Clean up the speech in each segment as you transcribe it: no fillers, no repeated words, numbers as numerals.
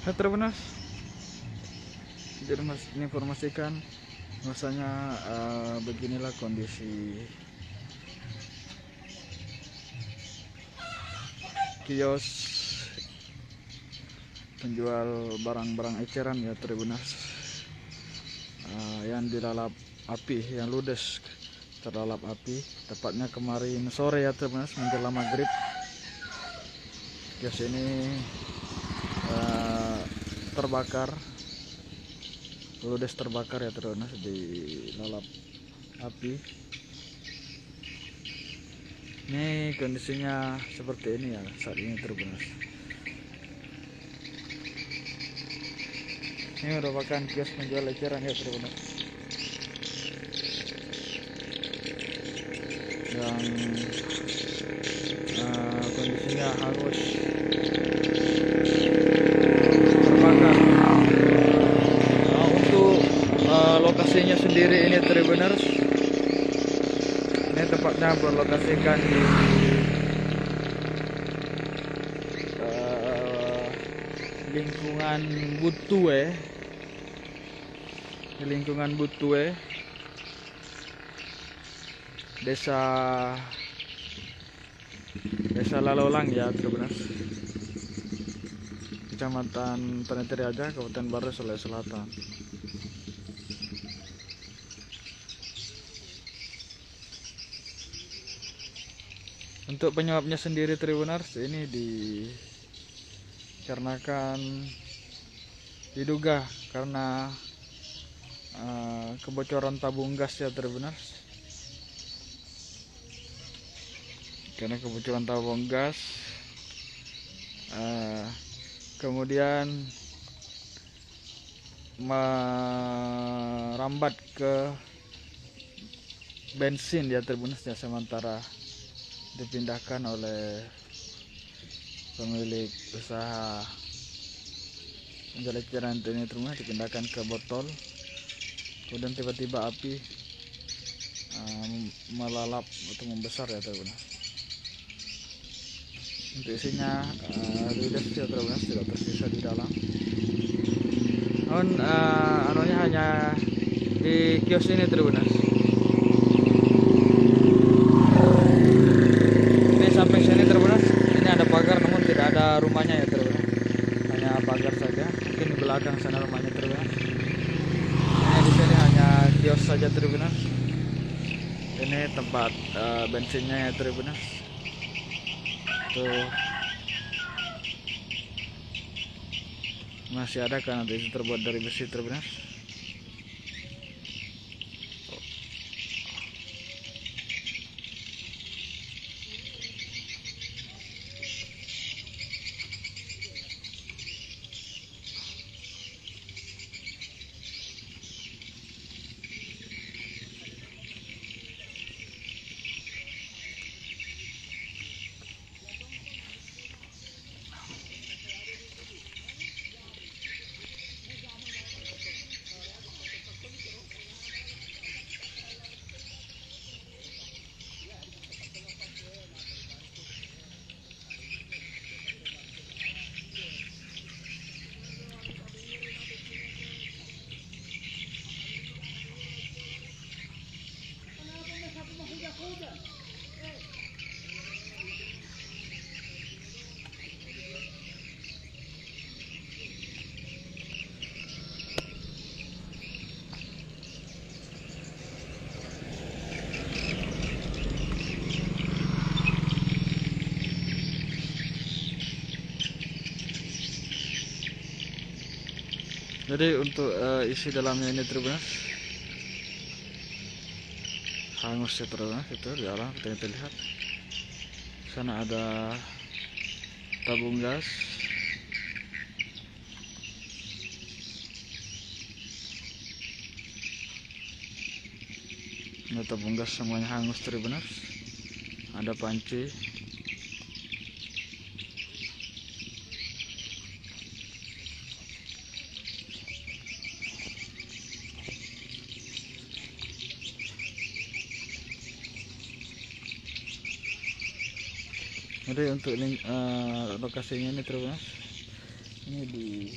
Terbenas, jadi mas informasikan bahwasanya beginilah kondisi kios penjual barang-barang eceran ya Tribunas, yang dilalap api, yang ludes terlalap api, tepatnya kemarin sore ya Tribunas, menjelang maghrib. Kios ini terbakar, ludes terbakar ya Tribunas, dilalap api. Ini kondisinya seperti ini ya saat ini Tribunas. Ini merupakan kios penjual eceran ya Tribunas, yang kondisinya hangus terbakar. Untuk lokasinya sendiri ini Tribuners, ini tepatnya berlokasikan di lingkungan Butue, desa Lalolang ya Tribuners, Kecamatan Panetri Aja, Kabupaten Baru, Sulawesi Selatan. Untuk penyebabnya sendiri Tribuners, ini dikarenakan diduga karena kebocoran tabung gas ya Tribuners. Karena kebocoran tabung gas, kemudian merambat ke bensin ya Tribuners, ya, sementara dipindahkan oleh pemilik usaha penjual eceran ini Tribuners, dipindahkan ke botol. Kemudian tiba-tiba api melalap atau membesar ya Tribuners. Untuk isinya ludes ya Tribuners, tidak tersisa di dalam. Namun anunya hanya di kios ini Tribuners. Ini sampai sini Tribuners, ini ada pagar namun tidak ada rumahnya ya Tribuners, hanya pagar saja. Mungkin di belakang sana rumahnya Tribuners. Ini di sini hanya kios saja Tribuners. Ini tempat bensinnya ya Tribuners. Tuh masih ada karena itu terbuat dari besi Tribuners. Jadi untuk isi dalamnya ini Tribuners hangus ya Tribuners, itu di arah kita lihat. Sana ada tabung gas. Ini tabung gas semuanya hangus Tribuners. Ada panci. Jadi untuk lokasinya ini Tribuners, ini di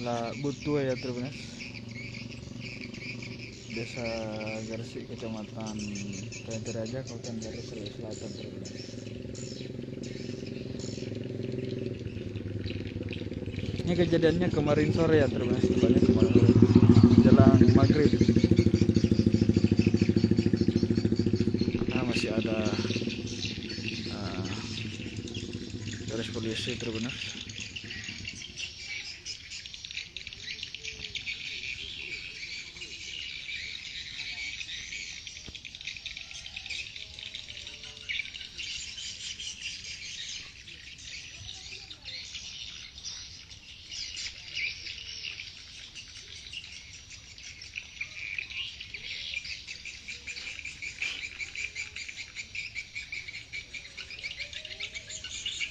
lah butuh ya terbenas. Desa Gresik, Kecamatan Teraja, Kabupaten Garut, Sulawesi Selatan terbenas. Ini kejadiannya kemarin sore ya terbenas, tepatnya kemarin sore jelang maghrib. Nah, masih ada garis polisi terbenas.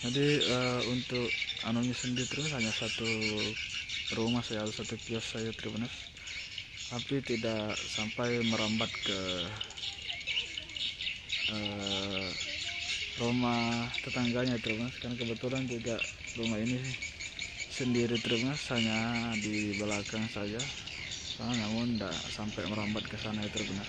Jadi untuk anunya sendiri terus hanya satu rumah saya, satu kios saya terbenas, tapi tidak sampai merambat ke rumah tetangganya terbenas, karena kebetulan juga rumah ini sendiri terbenas, hanya di belakang saja, namun tidak sampai merambat ke sana terbenas.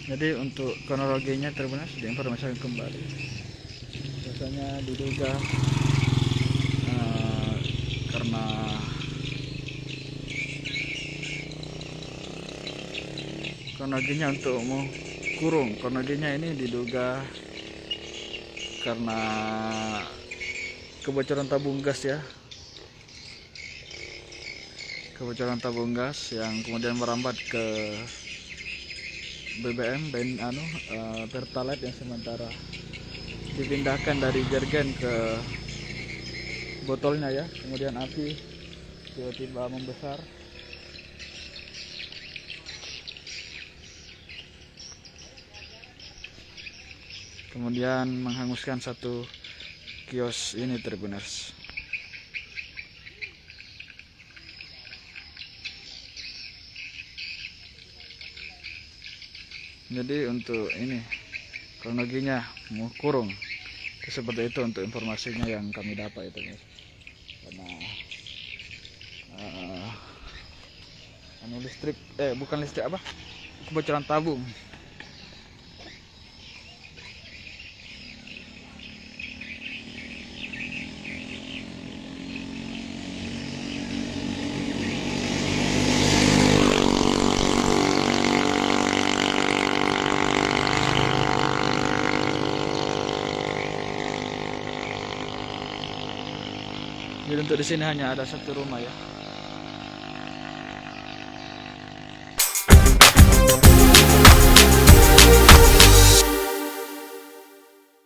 Jadi untuk kronologinya terbenas diinformasikan kembali, biasanya diduga karena kronologinya untuk mau kurung, kronologinya ini diduga karena kebocoran tabung gas ya, kebocoran tabung gas yang kemudian merambat ke BBM Pertalite yang sementara dipindahkan dari jergen ke botolnya ya, kemudian api tiba-tiba membesar. Kemudian menghanguskan satu kios ini terbenas. Jadi untuk ini kronologinya mau kurung seperti itu untuk informasinya yang kami dapat itu guys. Karena listrik bukan listrik apa, kebocoran tabung. Jadi untuk di sini hanya ada satu rumah ya.